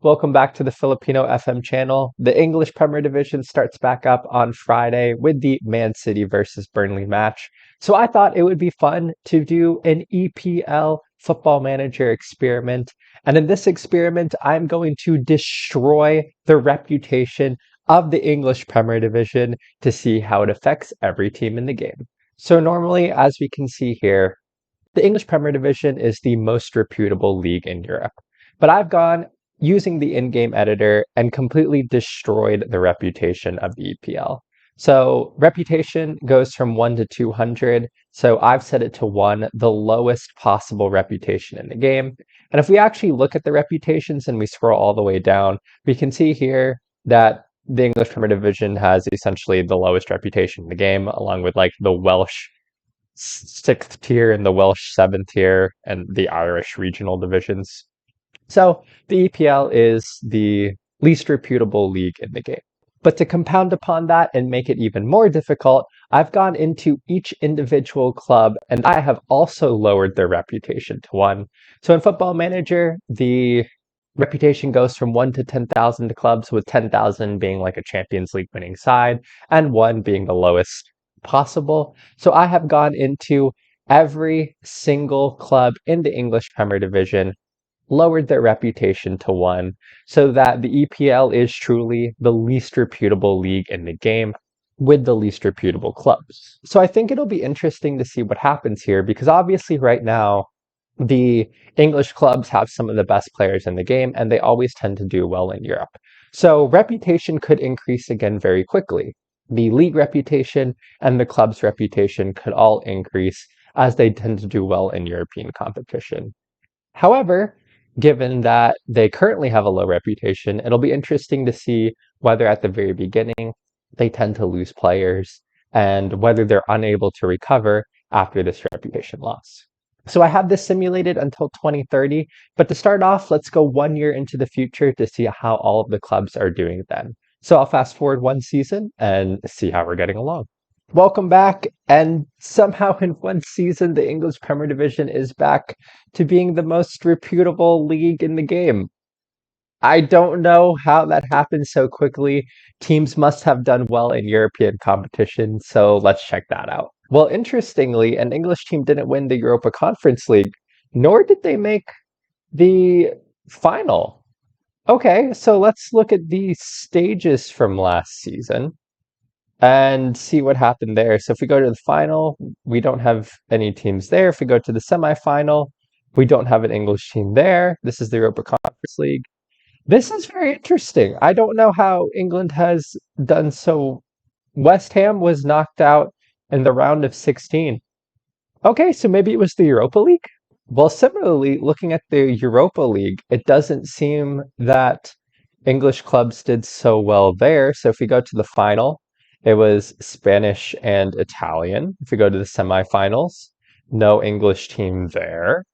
Welcome back to the Filipino FM channel. The English Premier Division starts back up on Friday with the Man City versus Burnley match. So I thought it would be fun to do an EPL football manager experiment. And in this experiment, I'm going to destroy the reputation of the English Premier Division to see how it affects every team in the game. So normally, as we can see here, the English Premier Division is the most reputable league in Europe. But I've gone using the in-game editor and completely destroyed the reputation of the EPL. So reputation goes from 1 to 200. So I've set it to 1, the lowest possible reputation in the game. And if we actually look at the reputations and we scroll all the way down, we can see here that the English Premier Division has essentially the lowest reputation in the game, along with like the Welsh sixth tier and the Welsh seventh tier and the Irish regional divisions. So the EPL is the least reputable league in the game. But to compound upon that and make it even more difficult, I've gone into each individual club and I have also lowered their reputation to 1. So in Football Manager, the reputation goes from 1 to 10,000 clubs, with 10,000 being like a Champions League winning side and 1 being the lowest possible. So I have gone into every single club in the English Premier Division, lowered their reputation to 1, so that the EPL is truly the least reputable league in the game with the least reputable clubs. So I think it'll be interesting to see what happens here, because obviously right now the English clubs have some of the best players in the game and they always tend to do well in Europe. So reputation could increase again very quickly. The league reputation and the club's reputation could all increase as they tend to do well in European competition. However, given that they currently have a low reputation, it'll be interesting to see whether at the very beginning they tend to lose players and whether they're unable to recover after this reputation loss. So I have this simulated until 2030, but to start off, let's go 1 year into the future to see how all of the clubs are doing then. So I'll fast forward 1 season and see how we're getting along. Welcome back, and somehow in 1 season, the English Premier Division is back to being the most reputable league in the game. I don't know how that happened so quickly. Teams must have done well in European competition, so let's check that out. Well, interestingly, an English team didn't win the Europa Conference League, nor did they make the final. Okay, so let's look at the stages from last season and see what happened there. So if we go to the final, we don't have any teams there. If we go to the semifinal, we don't have an English team there. This is the Europa Conference League. This is very interesting. I don't know how England has done so. West Ham was knocked out in the round of 16. Okay, so maybe it was the Europa League? Well, similarly, looking at the Europa League, it doesn't seem that English clubs did so well there. So if we go to the final, it was Spanish and Italian. If we go to the semifinals, no English team there.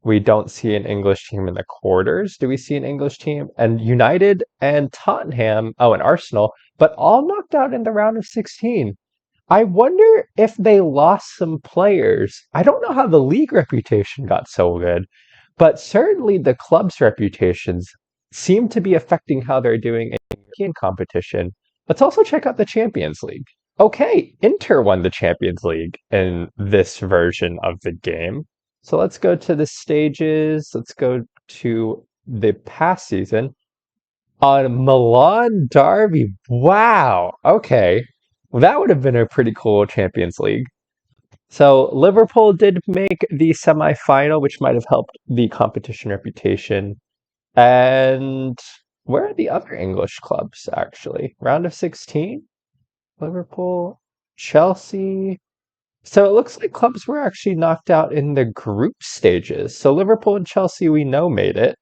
We don't see an English team in the quarters. Do we see an English team? And United and Tottenham, oh, and Arsenal, but all knocked out in the round of 16. I wonder if they lost some players. I don't know how the league reputation got so good, but certainly the club's reputations seem to be affecting how they're doing in European competition. Let's also check out the Champions League. Okay, Inter won the Champions League in this version of the game. So let's go to the stages. Let's go to the past season. On Milan Derby. Wow. Okay. Well, that would have been a pretty cool Champions League. So Liverpool did make the semifinal, which might have helped the competition reputation. And where are the other English clubs, actually? Round of 16? Liverpool, Chelsea. So it looks like clubs were actually knocked out in the group stages. So Liverpool and Chelsea, we know, made it.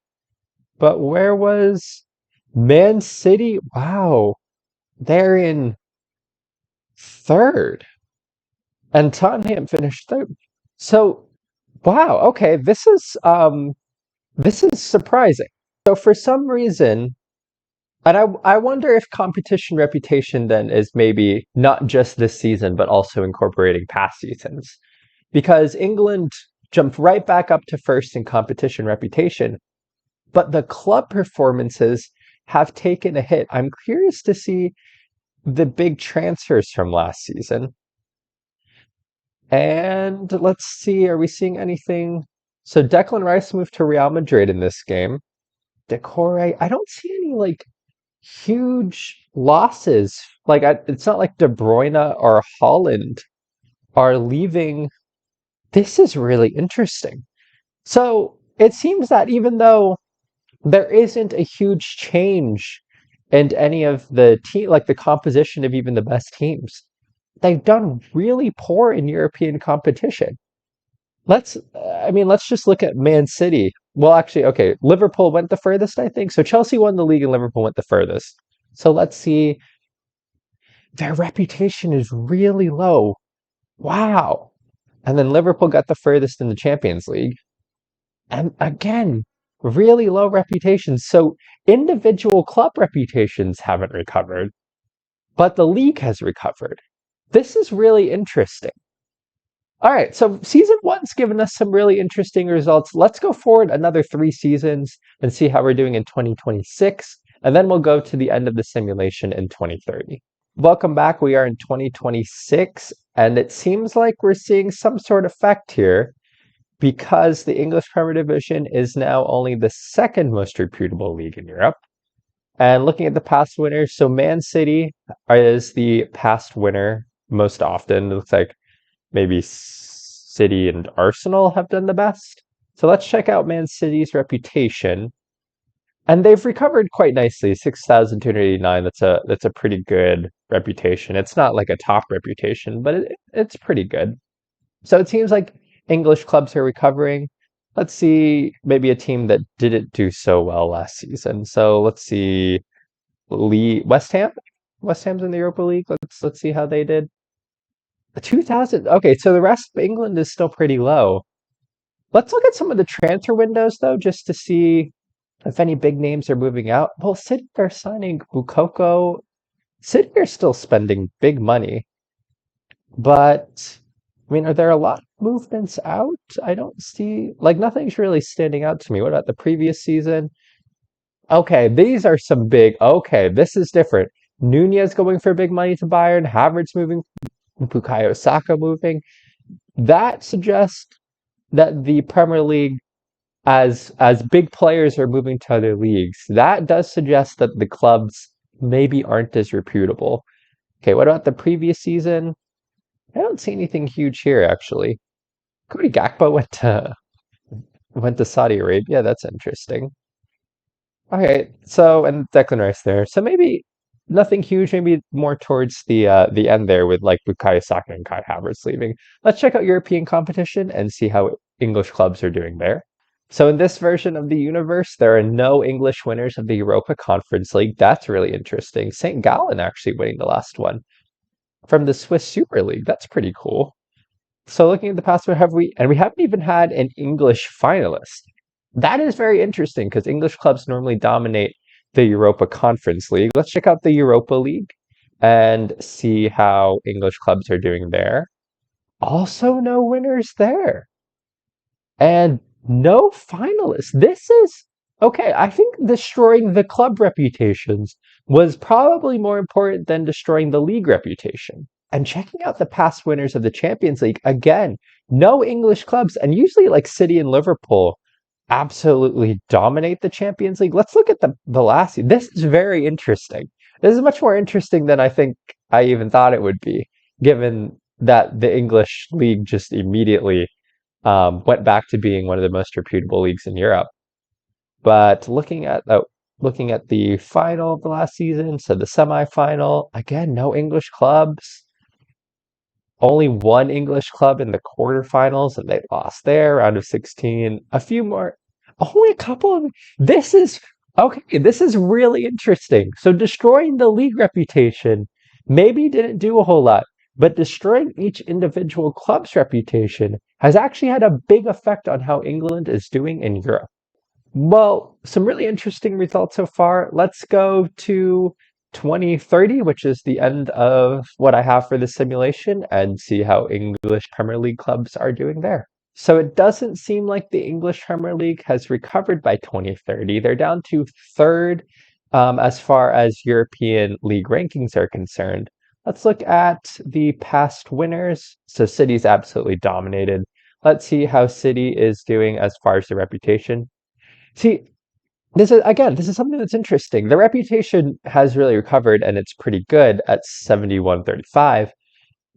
But where was Man City? Wow. They're in third. And Tottenham finished third. So, wow, okay, this is surprising. So for some reason, and I wonder if competition reputation then is maybe not just this season, but also incorporating past seasons. Because England jumped right back up to first in competition reputation, but the club performances have taken a hit. I'm curious to see the big transfers from last season. And let's see, are we seeing anything? So Declan Rice moved to Real Madrid in this game. Decore, I don't see any like huge losses. It's not like De Bruyne or Holland are leaving. This is really interesting. So it seems that even though there isn't a huge change in any of the team, like the composition of even the best teams, they've done really poor in European competition. Let's just look at Man City. Well, actually, okay, Liverpool went the furthest, I think. So Chelsea won the league and Liverpool went the furthest. So let's see. Their reputation is really low. Wow. And then Liverpool got the furthest in the Champions League. And again, really low reputations. So individual club reputations haven't recovered, but the league has recovered. This is really interesting. All right, so season one's given us some really interesting results. Let's go forward another 3 seasons and see how we're doing in 2026, and then we'll go to the end of the simulation in 2030. Welcome back. We are in 2026, and it seems like we're seeing some sort of effect here because the English Premier Division is now only the second most reputable league in Europe. And looking at the past winners, so Man City is the past winner most often. It looks like maybe City and Arsenal have done the best. So let's check out Man City's reputation. And they've recovered quite nicely, 6,289. That's a pretty good reputation. It's not like a top reputation, but it's pretty good. So it seems like English clubs are recovering. Let's see maybe a team that didn't do so well last season. So let's see West Ham. West Ham's in the Europa League. Let's see how they did. 2000. Okay, so the rest of England is still pretty low. Let's look at some of the transfer windows though, just to see if any big names are moving out. Well, City are signing Bukoko. City are still spending big money, but are there a lot of movements out? I don't see, like, nothing's really standing out to me. What about the previous season? Okay, these are some big. Okay, this is different. Nunez going for big money to Bayern. Havertz moving. Bukayo Saka moving. That suggests that the Premier League, as big players are moving to other leagues, that does suggest that the clubs maybe aren't as reputable. Okay, what about the previous season? I don't see anything huge here actually. Cody Gakpo went to Saudi Arabia. That's interesting. Okay, so and Declan Rice there. So maybe nothing huge. Maybe more towards the end there with like Bukayo Saka and Kai Havertz leaving. Let's check out European competition and see how English clubs are doing there. So in this version of the universe, there are no English winners of the Europa Conference League. That's really interesting. St. Gallen actually winning the last one from the Swiss Super League. That's pretty cool. So looking at the past, we haven't even had an English finalist. That is very interesting because English clubs normally dominate the Europa Conference League. Let's check out the Europa League and see how English clubs are doing there. Also, no winners there. And no finalists. This is okay. I think destroying the club reputations was probably more important than destroying the league reputation. And checking out the past winners of the Champions League, again, no English clubs, and usually like City and Liverpool absolutely dominate the Champions League. Let's look at the last. This is very interesting. This is much more interesting than I think I even thought it would be, given that the English league just immediately went back to being one of the most reputable leagues in Europe. But looking at the final of the last season, so the semifinal, again, no English clubs. Only one English club in the quarterfinals, and they lost there, round of 16. A few more, only a couple of. This is okay. This is really interesting. So destroying the league reputation maybe didn't do a whole lot, but destroying each individual club's reputation has actually had a big effect on how England is doing in Europe. Well, some really interesting results so far. Let's go to 2030, which is the end of what I have for the simulation, and see how English Premier League clubs are doing there. So it doesn't seem like the English Premier League has recovered by 2030. They're down to third as far as European league rankings are concerned. Let's look at the past winners. So City's absolutely dominated. Let's see how City is doing as far as the reputation. See, this is something that's interesting. The reputation has really recovered and it's pretty good at 71-35.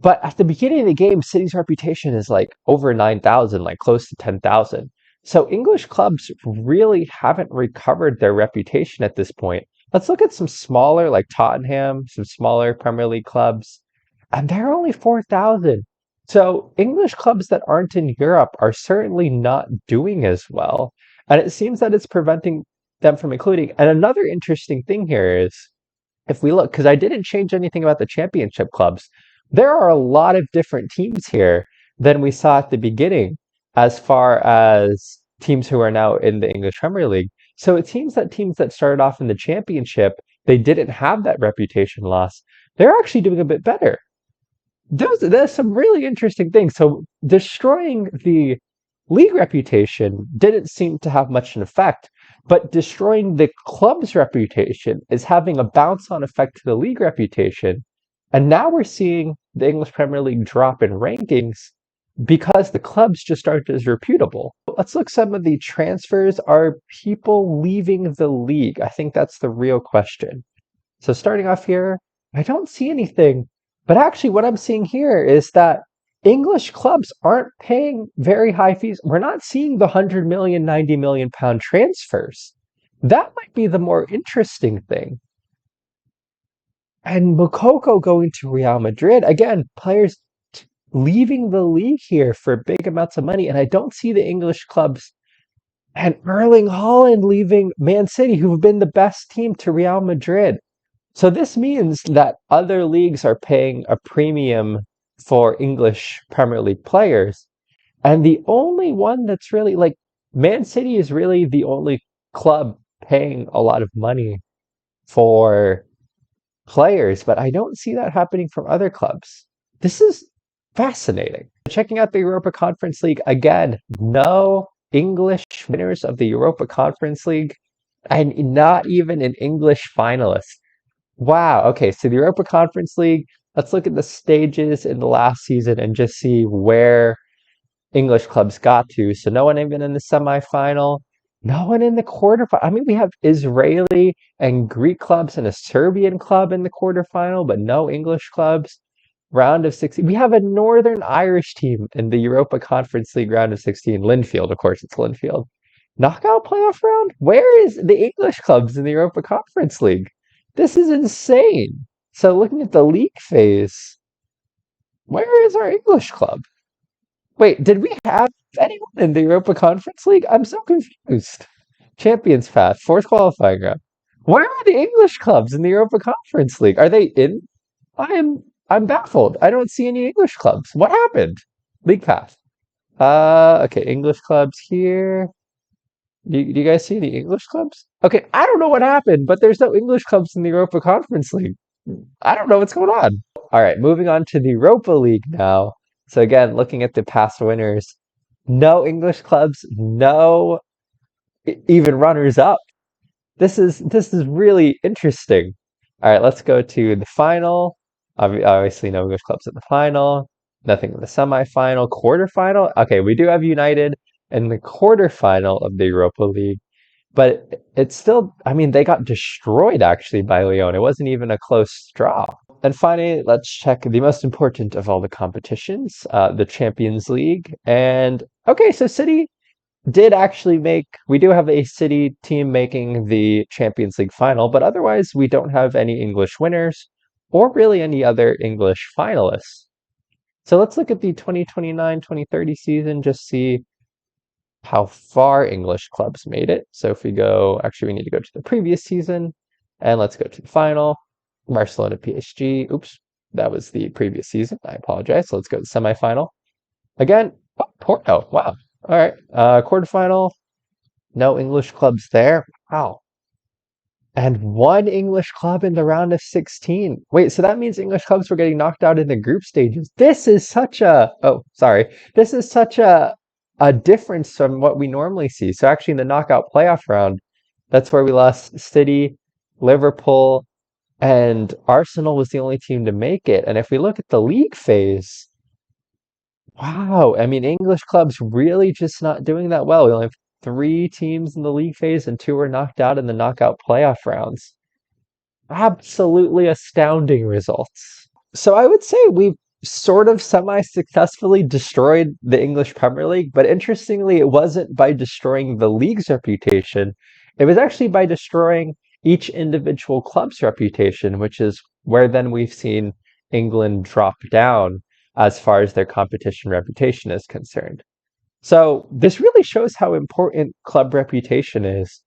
But at the beginning of the game, City's reputation is like over 9,000, like close to 10,000. So English clubs really haven't recovered their reputation at this point. Let's look at some smaller, like Tottenham, some smaller Premier League clubs, and they're only 4,000. So English clubs that aren't in Europe are certainly not doing as well. And it seems that it's preventing them from including. And another interesting thing here is if we look, because I didn't change anything about the championship clubs, there are a lot of different teams here than we saw at the beginning as far as teams who are now in the English Premier League. So it seems that teams that started off in the championship, they didn't have that reputation loss. They're actually doing a bit better. There's some really interesting things. So destroying the league reputation didn't seem to have much an effect, but destroying the club's reputation is having a bounce on effect to the league reputation. And now we're seeing the English Premier League drop in rankings because the clubs just aren't as reputable. Let's look some of the transfers. Are people leaving the league? I think that's the real question. So starting off here, I don't see anything. But actually, what I'm seeing here is that English clubs aren't paying very high fees. We're not seeing the 100 million, 90 million pound transfers. That might be the more interesting thing. And Moukoko going to Real Madrid. Again, players leaving the league here for big amounts of money. And I don't see the English clubs and Erling Haaland leaving Man City, who've been the best team, to Real Madrid. So this means that other leagues are paying a premium for English Premier League players. And the only one that's really like Man City is really the only club paying a lot of money for players, but I don't see that happening from other clubs. This is fascinating. Checking out the Europa Conference League again, no English winners of the Europa Conference League and not even an English finalist. Wow. Okay, so the Europa Conference League, let's look at the stages in the last season and just see where English clubs got to. So no one even in the semifinal, no one in the quarterfinal. I mean, we have Israeli and Greek clubs and a Serbian club in the quarterfinal, but no English clubs. Round of 16. We have a Northern Irish team in the Europa Conference League round of 16. Linfield, of course, it's Linfield. Knockout playoff round? Where is the English clubs in the Europa Conference League? This is insane. So looking at the league phase, where is our English club? Wait, did we have anyone in the Europa Conference League? I'm so confused. Champions Path, fourth qualifying round. Where are the English clubs in the Europa Conference League? Are they in? I'm baffled. I don't see any English clubs. What happened? League Path. Okay, English clubs here. Do you guys see the English clubs? Okay, I don't know what happened, but there's no English clubs in the Europa Conference League. I don't know what's going on. All right, moving on to the Europa League now. So again, looking at the past winners, no English clubs, no even runners up. This is really interesting. All right, let's go to the final. Obviously, no English clubs in the final. Nothing in the semifinal, quarterfinal. Okay, we do have United in the quarterfinal of the Europa League, but it's still, I mean, they got destroyed actually by Lyon. It wasn't even a close draw. And finally, let's check the most important of all the competitions, the Champions League. And okay, so City did actually we do have a City team making the Champions League final, but otherwise we don't have any English winners or really any other English finalists. So let's look at the 2029-2030 season, just see how far English clubs made it. So if we go, actually we need to go to the previous season, and let's go to the final. Barcelona PSG. Oops, that was the previous season. I apologize. So let's go to the semifinal. Again, Porto. Wow. All right. Quarterfinal. No English clubs there. Wow. And one English club in the round of 16. Wait, so that means English clubs were getting knocked out in the group stages. This is such a a difference from what we normally see. So actually in the knockout playoff round, that's where we lost City, Liverpool, and Arsenal was the only team to make it. And if we look at the league phase, wow, I mean, English clubs really just not doing that well. We only have three teams in the league phase and two were knocked out in the knockout playoff rounds. Absolutely astounding results. So I would say we've sort of semi-successfully destroyed the English Premier League, but interestingly, it wasn't by destroying the league's reputation. It was actually by destroying each individual club's reputation, which is where then we've seen England drop down as far as their competition reputation is concerned. So this really shows how important club reputation is.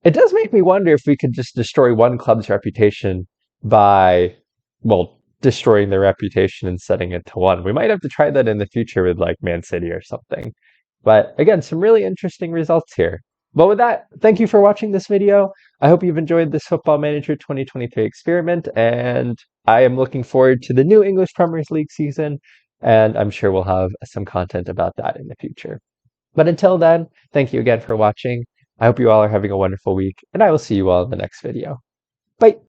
It does make me wonder if we could just destroy one club's reputation by, well, destroying their reputation and setting it to one. We might have to try that in the future with like Man City or something. But again, some really interesting results here. But with that, thank you for watching this video. I hope you've enjoyed this Football Manager 2023 experiment, and I am looking forward to the new English Premier League season, and I'm sure we'll have some content about that in the future. But until then, thank you again for watching. I hope you all are having a wonderful week, and I will see you all in the next video. Bye!